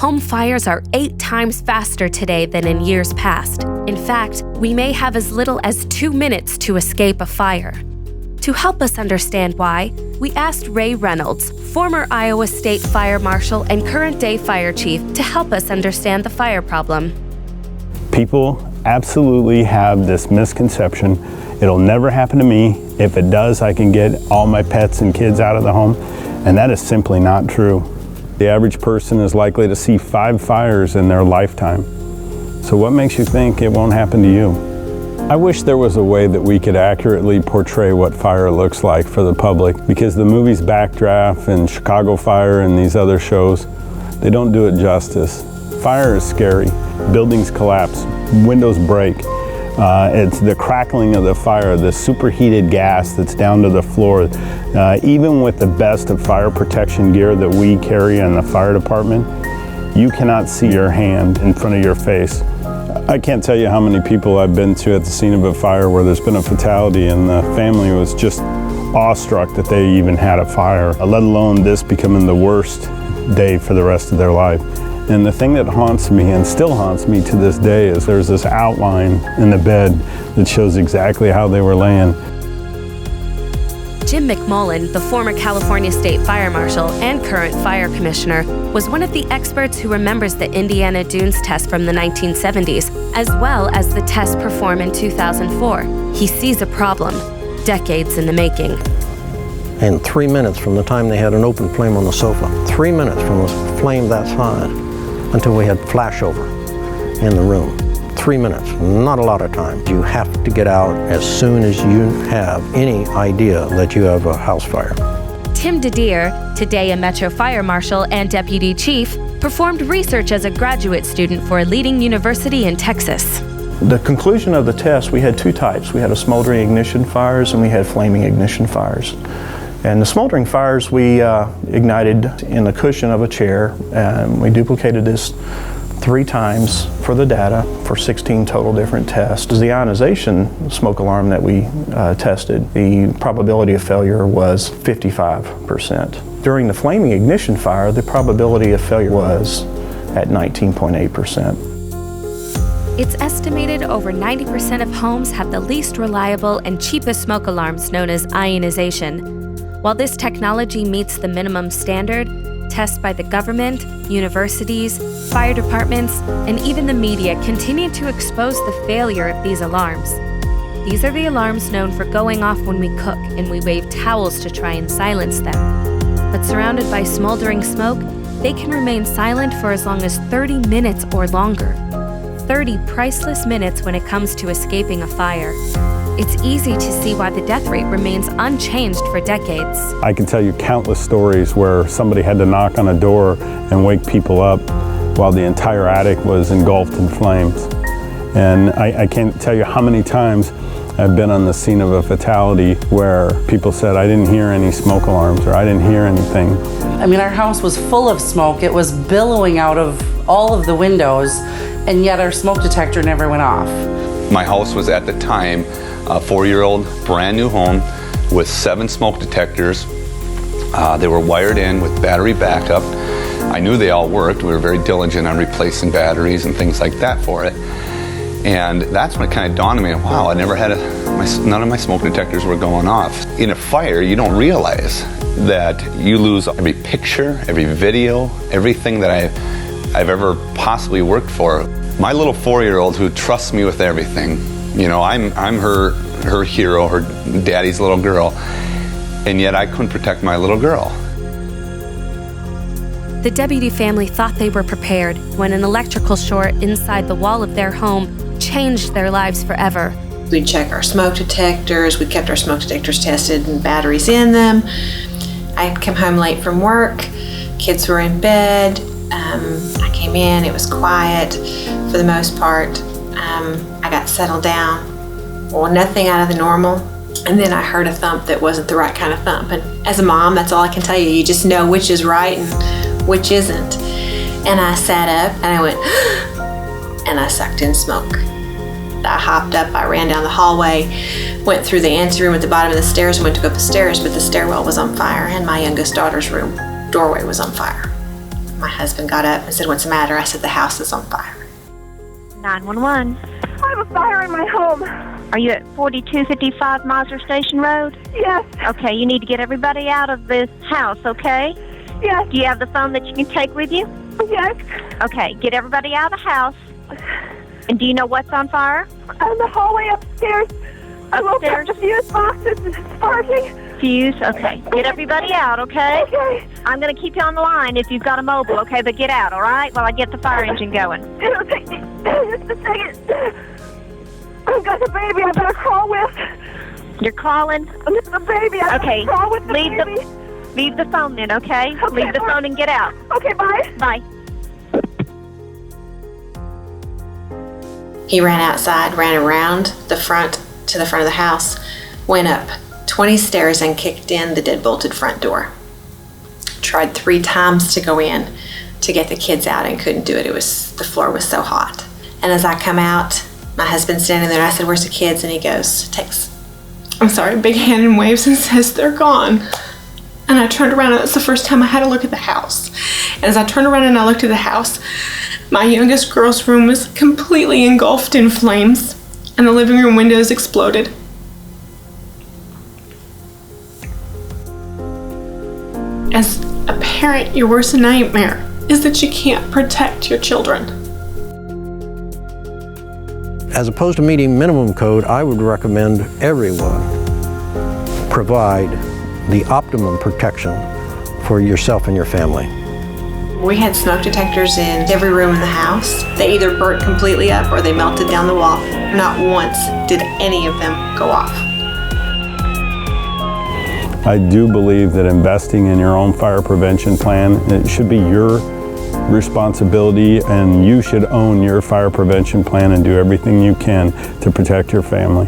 home fires are 8 times faster today than in years past. In fact, we may have as little as 2 minutes to escape a fire. To help us understand why, we asked Ray Reynolds, former Iowa State Fire Marshal and current-day fire chief, to help us understand the fire problem. People absolutely have this misconception, it'll never happen to me. If it does, I can get all my pets and kids out of the home, and that is simply not true. The average person is likely to see 5 fires in their lifetime. So what makes you think it won't happen to you? I wish there was a way that we could accurately portray what fire looks like for the public, because the movies Backdraft and Chicago Fire and these other shows, they don't do it justice. Fire is scary. Buildings collapse, windows break. It's the crackling of the fire, the superheated gas that's down to the floor. Even with the best of fire protection gear that we carry in the fire department, you cannot see your hand in front of your face. I can't tell you how many people I've been to at the scene of a fire where there's been a fatality and the family was just awestruck that they even had a fire, let alone this becoming the worst day for the rest of their life. And the thing that haunts me and still haunts me to this day is there's this outline in the bed that shows exactly how they were laying. Jim McMullen, the former California State Fire Marshal and current fire commissioner, was one of the experts who remembers the Indiana Dunes test from the 1970s, as well as the test performed in 2004. He sees a problem, decades in the making. And 3 minutes from the time they had an open flame on the sofa, 3 minutes from the flame that high until we had flashover in the room. 3 minutes, not a lot of time. You have to get out as soon as you have any idea that you have a house fire. Tim DeDeer, today a Metro Fire Marshal and Deputy Chief, performed research as a graduate student for a leading university in Texas. The conclusion of the test, we had 2 types. We had a smoldering ignition fires and we had flaming ignition fires. And the smoldering fires we ignited in the cushion of a chair, and we duplicated this 3 times for the data for 16 total different tests. The ionization smoke alarm that we tested, the probability of failure was 55%. During the flaming ignition fire, the probability of failure was at 19.8%. It's estimated over 90% of homes have the least reliable and cheapest smoke alarms known as ionization. While this technology meets the minimum standard, tests by the government, universities, fire departments, and even the media continue to expose the failure of these alarms. These are the alarms known for going off when we cook and we wave towels to try and silence them. But surrounded by smoldering smoke, they can remain silent for as long as 30 minutes or longer. 30 priceless minutes when it comes to escaping a fire. It's easy to see why the death rate remains unchanged for decades. I can tell you countless stories where somebody had to knock on a door and wake people up while the entire attic was engulfed in flames. And I can't tell you how many times I've been on the scene of a fatality where people said, I didn't hear any smoke alarms or I didn't hear anything. I mean, our house was full of smoke. It was billowing out of all of the windows, and yet our smoke detector never went off. My house was at the time a 4-year-old brand new home with 7 smoke detectors. They were wired in with battery backup. I knew they all worked. We were very diligent on replacing batteries and things like that for it. And that's when it kind of dawned on me, wow, I never had none of my smoke detectors were going off. In a fire, you don't realize that you lose every picture, every video, everything that I've ever possibly worked for. My little 4-year-old who trusts me with everything, you know, I'm her hero, her daddy's little girl, and yet I couldn't protect my little girl. The deputy family thought they were prepared when an electrical short inside the wall of their home changed their lives forever. We'd check our smoke detectors, we kept our smoke detectors tested and batteries in them. I'd come home late from work, kids were in bed, I came in, it was quiet for the most part. I got settled down, well, nothing out of the normal. And then I heard a thump that wasn't the right kind of thump. And as a mom, that's all I can tell you. You just know which is right and which isn't. And I sat up and I went, and I sucked in smoke. I hopped up, I ran down the hallway, went through the ante room at the bottom of the stairs and went to go up the stairs, but the stairwell was on fire and my youngest daughter's room doorway was on fire. My husband got up and said, "What's the matter?" I said, "The house is on fire." 911. I have a fire in my home. Are you at 4255 Miser Station Road? Yes. Okay, you need to get everybody out of this house, okay? Yes. Do you have the phone that you can take with you? Yes. Okay, get everybody out of the house. And do you know what's on fire? In the hallway upstairs. I woke up the fuse boxes. It's sparking. Fuse? Okay. Get everybody out, okay? Okay. I'm going to keep you on the line if you've got a mobile, okay? But get out, all right? While I get the fire engine going. It'll take me just a second. I've got the baby I better crawl with. You're calling? The baby I Okay. better crawl with the baby. Leave the phone then, okay? Okay, Leave the bye. phone and get out. Okay, bye. Bye. He ran outside, ran around the front to the front of the house, went up 20 stairs and kicked in the deadbolted front door. Tried 3 times to go in to get the kids out and couldn't do it. The floor was so hot. And as I come out, my husband's standing there and I said, "Where's the kids?" And he goes, takes, big hand and waves and says, "They're gone." And I turned around and that's the first time I had a look at the house. And as I turned around and I looked at the house, my youngest girl's room was completely engulfed in flames and the living room windows exploded. As a parent, your worst nightmare is that you can't protect your children. As opposed to meeting minimum code, I would recommend everyone provide the optimum protection for yourself and your family. We had smoke detectors in every room in the house. They either burnt completely up or they melted down the wall. Not once did any of them go off. I do believe that investing in your own fire prevention plan, it should be your responsibility, and you should own your fire prevention plan and do everything you can to protect your family.